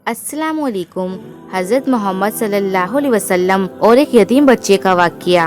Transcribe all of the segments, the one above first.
अस्सलाम वालेकुम। हज़रत मोहम्मद सल्लल्लाहु अलैहि वसल्लम और एक यतीम बच्चे का वाक़या।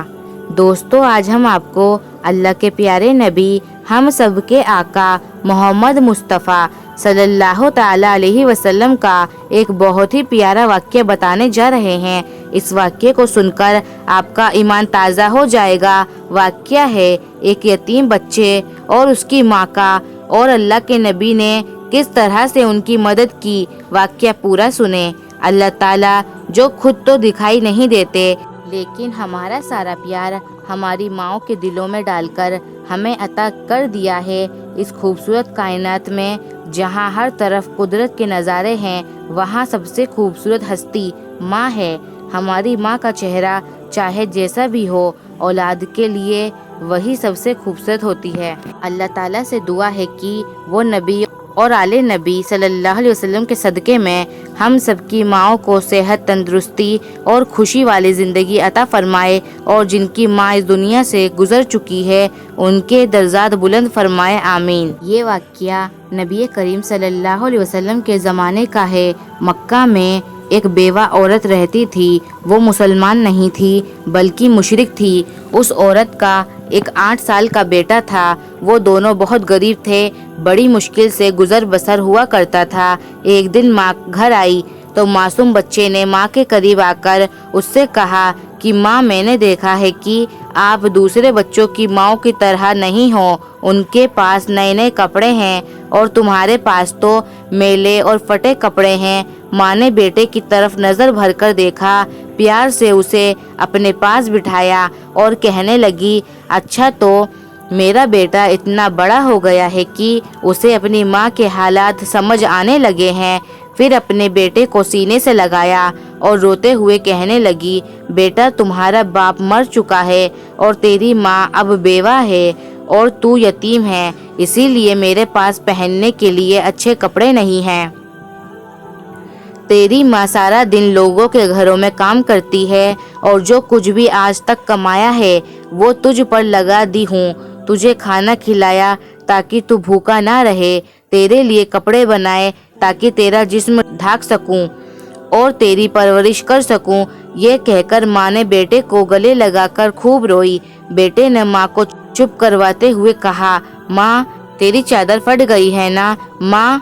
दोस्तों, आज हम आपको अल्लाह के प्यारे नबी, हम सब के आका मोहम्मद मुस्तफ़ा सल्लल्लाहु ताला अलैहि वसल्लम का एक बहुत ही प्यारा वाक़या बताने जा रहे हैं। इस वाक़ये को सुनकर आपका ईमान ताज़ा हो जाएगा। वाक़या है एक यतीम बच्चे और उसकी माँ का, और अल्लाह के नबी ने किस तरह से उनकी मदद की। वाक़या पूरा सुने। अल्लाह ताला जो खुद तो दिखाई नहीं देते, लेकिन हमारा सारा प्यार हमारी माँओं के दिलों में डालकर हमें अता कर दिया है। इस खूबसूरत कायनात में जहाँ हर तरफ कुदरत के नज़ारे हैं, वहाँ सबसे खूबसूरत हस्ती माँ है। हमारी माँ का चेहरा चाहे जैसा भी हो, औलाद के लिए वही सबसे खूबसूरत होती है। अल्लाह ताला से दुआ है कि वो नबी और आले नबी सल्लल्लाहु अलैहि वसल्लम के सदक़े में हम सबकी माँओं को सेहत, तंदुरुस्ती और खुशी वाली ज़िंदगी अता फ़रमाए, और जिनकी माँ इस दुनिया से गुज़र चुकी है उनके दर्जात बुलंद फ़रमाए, आमीन। ये वाक़या नबी करीम सल्लल्लाहु अलैहि वसल्लम के ज़माने का है। मक्का में एक बेवा औरत रहती थी। वो मुसलमान नहीं थी बल्कि मुशरिक थी। उस औरत का एक 8 साल का बेटा था। वो दोनों बहुत गरीब थे। बड़ी मुश्किल से गुजर बसर हुआ करता था। एक दिन माँ घर आई तो मासूम बच्चे ने माँ के करीब आकर उससे कहा कि माँ, मैंने देखा है कि आप दूसरे बच्चों की माँओं की तरह नहीं हो। उनके पास नए नए कपड़े हैं और तुम्हारे पास तो मैले और फटे कपड़े हैं। माँ ने बेटे की तरफ नज़र भरकर देखा, प्यार से उसे अपने पास बिठाया और कहने लगी, अच्छा तो मेरा बेटा इतना बड़ा हो गया है कि उसे अपनी माँ के हालात समझ आने लगे हैं। फिर अपने बेटे को सीने से लगाया और रोते हुए कहने लगी, बेटा, तुम्हारा बाप मर चुका है और तेरी माँ अब बेवा है और तू यतीम है, इसीलिए मेरे पास पहनने के लिए अच्छे कपड़े नहीं हैं। तेरी माँ सारा दिन लोगों के घरों में काम करती है और जो कुछ भी आज तक कमाया है वो तुझ पर लगा दी हूँ। तुझे खाना खिलाया ताकि तू भूखा ना रहे, तेरे लिए कपड़े बनाए ताकि तेरा जिस्म ढाक सकूं और तेरी परवरिश कर सकूं। ये कहकर माँ ने बेटे को गले लगाकर खूब रोई। बेटे ने माँ को चुप करवाते हुए कहा, माँ, तेरी चादर फट गई है ना? माँ,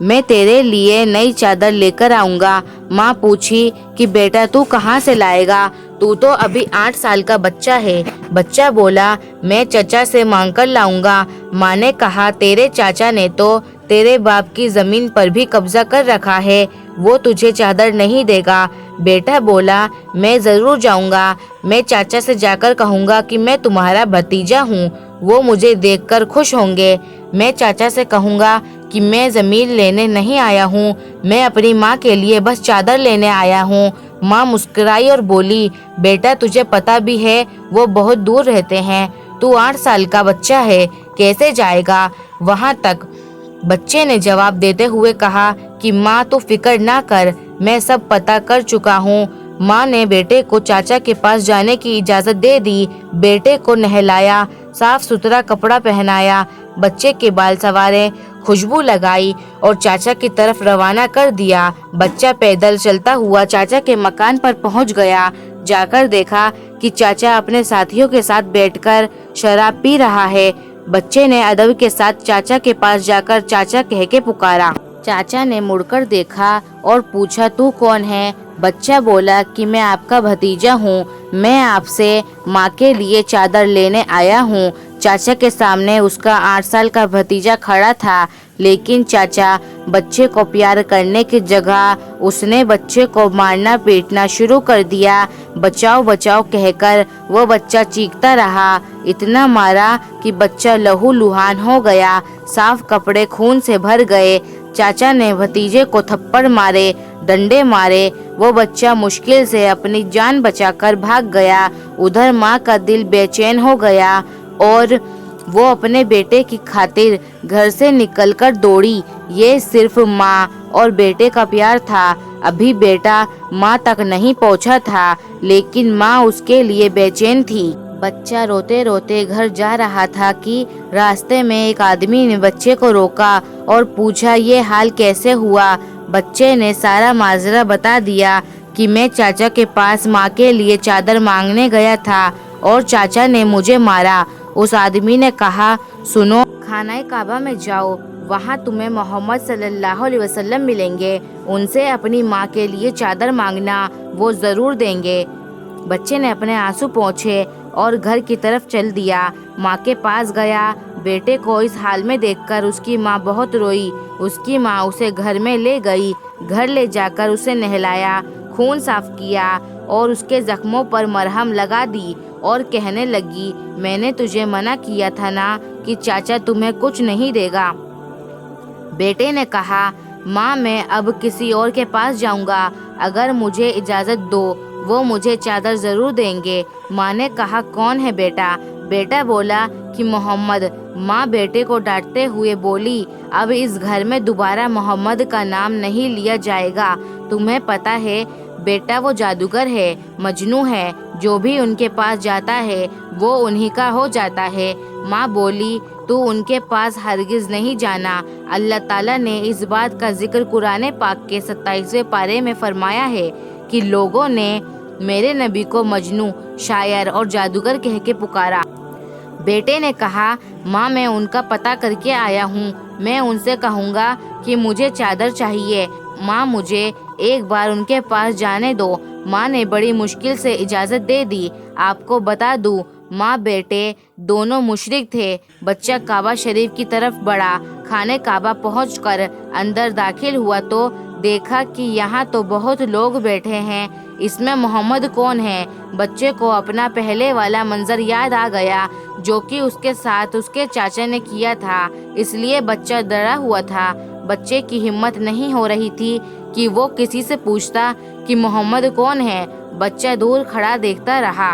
मैं तेरे लिए नई चादर लेकर आऊँगा। माँ पूछी कि बेटा, तू कहाँ से लाएगा? तू तो अभी 8 साल का बच्चा है। बच्चा बोला, मैं चाचा से मांग कर लाऊंगा। माँ ने कहा, तेरे चाचा ने तो तेरे बाप की ज़मीन पर भी कब्जा कर रखा है, वो तुझे चादर नहीं देगा। बेटा बोला, मैं ज़रूर जाऊंगा। मैं चाचा से जाकर कहूँगा कि मैं तुम्हारा भतीजा हूँ, वो मुझे देखकर खुश होंगे। मैं चाचा से कहूँगा कि मैं ज़मीन लेने नहीं आया हूँ, मैं अपनी माँ के लिए बस चादर लेने आया हूँ। माँ मुस्कुराई और बोली, बेटा, तुझे पता भी है वो बहुत दूर रहते हैं, तू 8 साल का बच्चा है, कैसे जाएगा वहाँ तक? बच्चे ने जवाब देते हुए कहा कि माँ, तू फिक्र ना कर, मैं सब पता कर चुका हूँ। माँ ने बेटे को चाचा के पास जाने की इजाज़त दे दी। बेटे को नहलाया, साफ सुथरा कपड़ा पहनाया, बच्चे के बाल संवारे, खुशबू लगाई और चाचा की तरफ रवाना कर दिया। बच्चा पैदल चलता हुआ चाचा के मकान पर पहुंच गया। जाकर देखा कि चाचा अपने साथियों के साथ बैठकर शराब पी रहा है। बच्चे ने अदब के साथ चाचा के पास जाकर चाचा कह के पुकारा। चाचा ने मुड़कर देखा और पूछा, तू कौन है? बच्चा बोला कि मैं आपका भतीजा हूँ, मैं आपसे माँ के लिए चादर लेने आया हूँ। चाचा के सामने उसका 8 साल का भतीजा खड़ा था, लेकिन चाचा बच्चे को प्यार करने की जगह उसने बच्चे को मारना पीटना शुरू कर दिया। बचाओ बचाओ कहकर वो बच्चा चीखता रहा। इतना मारा कि बच्चा लहू लुहान हो गया, साफ कपड़े खून से भर गए। चाचा ने भतीजे को थप्पड़ मारे, डंडे मारे। वो बच्चा मुश्किल से अपनी जान बचाकर भाग गया। उधर माँ का दिल बेचैन हो गया और वो अपने बेटे की खातिर घर से निकलकर दौड़ी। ये सिर्फ माँ और बेटे का प्यार था। अभी बेटा माँ तक नहीं पहुँचा था, लेकिन माँ उसके लिए बेचैन थी। बच्चा रोते रोते घर जा रहा था कि रास्ते में एक आदमी ने बच्चे को रोका और पूछा, ये हाल कैसे हुआ? بچے نے سارا ماجرا بتا دیا کہ میں چاچا کے پاس ماں کے لیے چادر مانگنے گیا تھا اور چاچا نے مجھے مارا۔ اس آدمی نے کہا، سنو، خانہ کعبہ میں جاؤ، وہاں تمہیں محمد صلی اللہ علیہ وسلم ملیں گے، ان سے اپنی ماں کے لیے چادر مانگنا، وہ ضرور دیں گے۔ بچے نے اپنے آنسو پوچھے اور گھر کی طرف چل دیا۔ ماں کے پاس گیا۔ بیٹے کو اس حال میں دیکھ کر اس کی ماں بہت روئی۔ اس کی ماں اسے گھر میں لے گئی۔ گھر لے جا کر اسے نہلایا، خون صاف کیا اور اس کے زخموں پر مرہم لگا دی اور کہنے لگی، میں نے تجھے منع کیا تھا نا کہ چاچا تمہیں کچھ نہیں دے گا۔ بیٹے نے کہا، ماں میں اب کسی اور کے پاس جاؤں گا، اگر مجھے اجازت دو، وہ مجھے چادر ضرور دیں گے۔ ماں نے کہا، کون ہے بیٹا؟ بیٹا بولا کہ محمد۔ ماں بیٹے کو ڈانٹتے ہوئے بولی، اب اس گھر میں دوبارہ محمد کا نام نہیں لیا جائے گا۔ تمہیں پتہ ہے بیٹا، وہ جادوگر ہے، مجنوں ہے، جو بھی ان کے پاس جاتا ہے وہ انہی کا ہو جاتا ہے۔ ماں بولی، تو ان کے پاس ہرگز نہیں جانا۔ اللہ تعالیٰ نے اس بات کا ذکر قرآن پاک کے 27ویں پارے میں فرمایا ہے کہ لوگوں نے میرے نبی کو مجنوں، شاعر اور جادوگر کہہ کے پکارا۔ بیٹے نے کہا، ماں میں ان کا پتہ کر کے آیا ہوں، میں ان سے کہوں گا کہ مجھے چادر چاہیے۔ ماں مجھے ایک بار ان کے پاس جانے دو۔ ماں نے بڑی مشکل سے اجازت دے دی۔ آپ کو بتا دوں، ماں بیٹے دونوں مشرک تھے۔ بچہ کعبہ شریف کی طرف بڑھا۔ خانہ کعبہ پہنچ کر اندر داخل ہوا تو دیکھا کہ یہاں تو بہت لوگ بیٹھے ہیں، اس میں محمد کون ہے؟ بچے کو اپنا پہلے والا منظر یاد آ گیا جو کہ اس کے ساتھ اس کے چاچا نے کیا تھا، اس لیے بچہ ڈرا ہوا تھا۔ بچے کی ہمت نہیں ہو رہی تھی کہ وہ کسی سے پوچھتا کہ محمد کون ہے۔ بچہ دور کھڑا دیکھتا رہا۔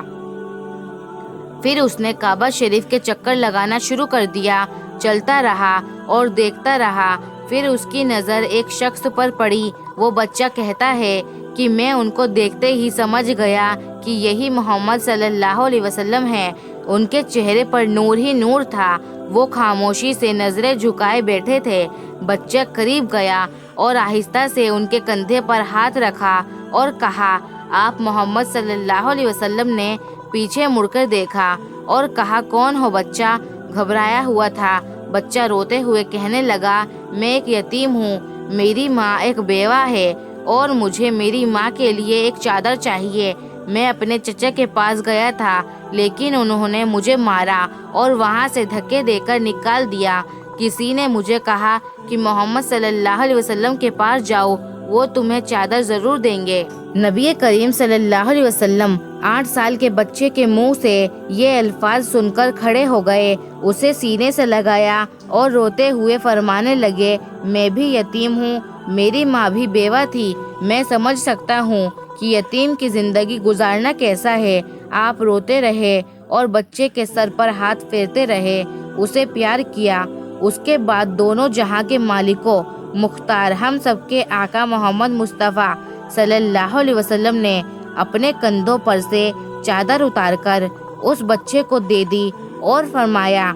پھر اس نے کعبہ شریف کے چکر لگانا شروع کر دیا، چلتا رہا اور دیکھتا رہا۔ پھر اس کی نظر ایک شخص پر پڑی۔ وہ بچہ کہتا ہے کہ میں ان کو دیکھتے ہی سمجھ گیا کہ یہی محمد صلی اللہ علیہ وسلم ہے۔ ان کے چہرے پر نور ہی نور تھا، وہ خاموشی سے نظریں جھکائے بیٹھے تھے۔ بچہ قریب گیا اور آہستہ سے ان کے کندھے پر ہاتھ رکھا اور کہا، آپ محمد صلی اللہ علیہ وسلم نے پیچھے مڑ کر دیکھا اور کہا، کون ہو بچہ؟ گھبرایا ہوا تھا۔ بچہ روتے ہوئے کہنے لگا، میں ایک یتیم ہوں، میری ماں ایک بیوہ ہے اور مجھے میری ماں کے لیے ایک چادر چاہیے۔ میں اپنے چچا کے پاس گیا تھا لیکن انہوں نے مجھے مارا اور وہاں سے دھکے دے کر نکال دیا۔ کسی نے مجھے کہا کہ محمد صلی اللہ علیہ وسلم کے پاس جاؤ، وہ تمہیں چادر ضرور دیں گے۔ نبی کریم صلی اللہ علیہ وسلم 8 سال کے بچے کے منہ سے یہ الفاظ سن کر کھڑے ہو گئے، اسے سینے سے لگایا اور روتے ہوئے فرمانے لگے، میں بھی یتیم ہوں، میری ماں بھی بیوہ تھی، میں سمجھ سکتا ہوں کہ یتیم کی زندگی گزارنا کیسا ہے۔ آپ روتے رہے اور بچے کے سر پر ہاتھ پھیرتے رہے، اسے پیار کیا۔ اس کے بعد دونوں جہاں کے مالکوں، مختار، ہم سب کے آقا محمد مصطفیٰ صلی اللہ علیہ وسلم نے اپنے کندھوں پر سے چادر اتار کر اس بچے کو دے دی اور فرمایا،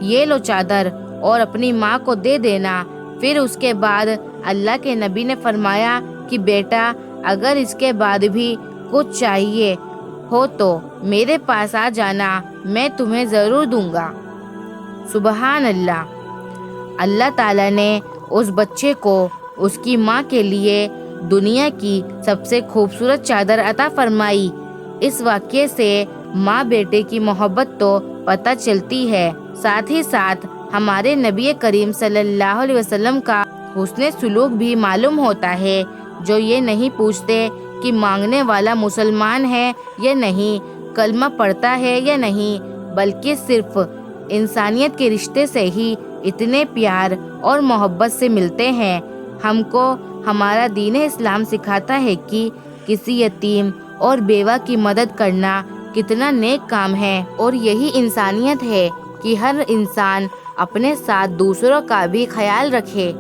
یہ لو چادر اور اپنی ماں کو دے دینا۔ پھر اس کے بعد اللہ کے نبی نے فرمایا کہ بیٹا، اگر اس کے بعد بھی کچھ چاہیے ہو تو میرے پاس آ جانا، میں تمہیں ضرور دوں گا۔ سبحان اللہ۔ اللہ تعالیٰ نے اس بچے کو اس کی ماں کے لیے دنیا کی سب سے خوبصورت چادر عطا فرمائی۔ اس واقعے سے ماں بیٹے کی محبت تو پتہ چلتی ہے، ساتھ ہی ساتھ ہمارے نبی کریم صلی اللہ علیہ وسلم کا حسن سلوک بھی معلوم ہوتا ہے، جو یہ نہیں پوچھتے کہ مانگنے والا مسلمان ہے یا نہیں، کلمہ پڑھتا ہے یا نہیں، بلکہ صرف انسانیت کے رشتے سے ہی اتنے پیار اور محبت سے ملتے ہیں۔ ہم کو ہمارا دین اسلام سکھاتا ہے کہ کسی یتیم اور بیوہ کی مدد کرنا کتنا نیک کام ہے، اور یہی انسانیت ہے کہ ہر انسان اپنے ساتھ دوسروں کا بھی خیال رکھے۔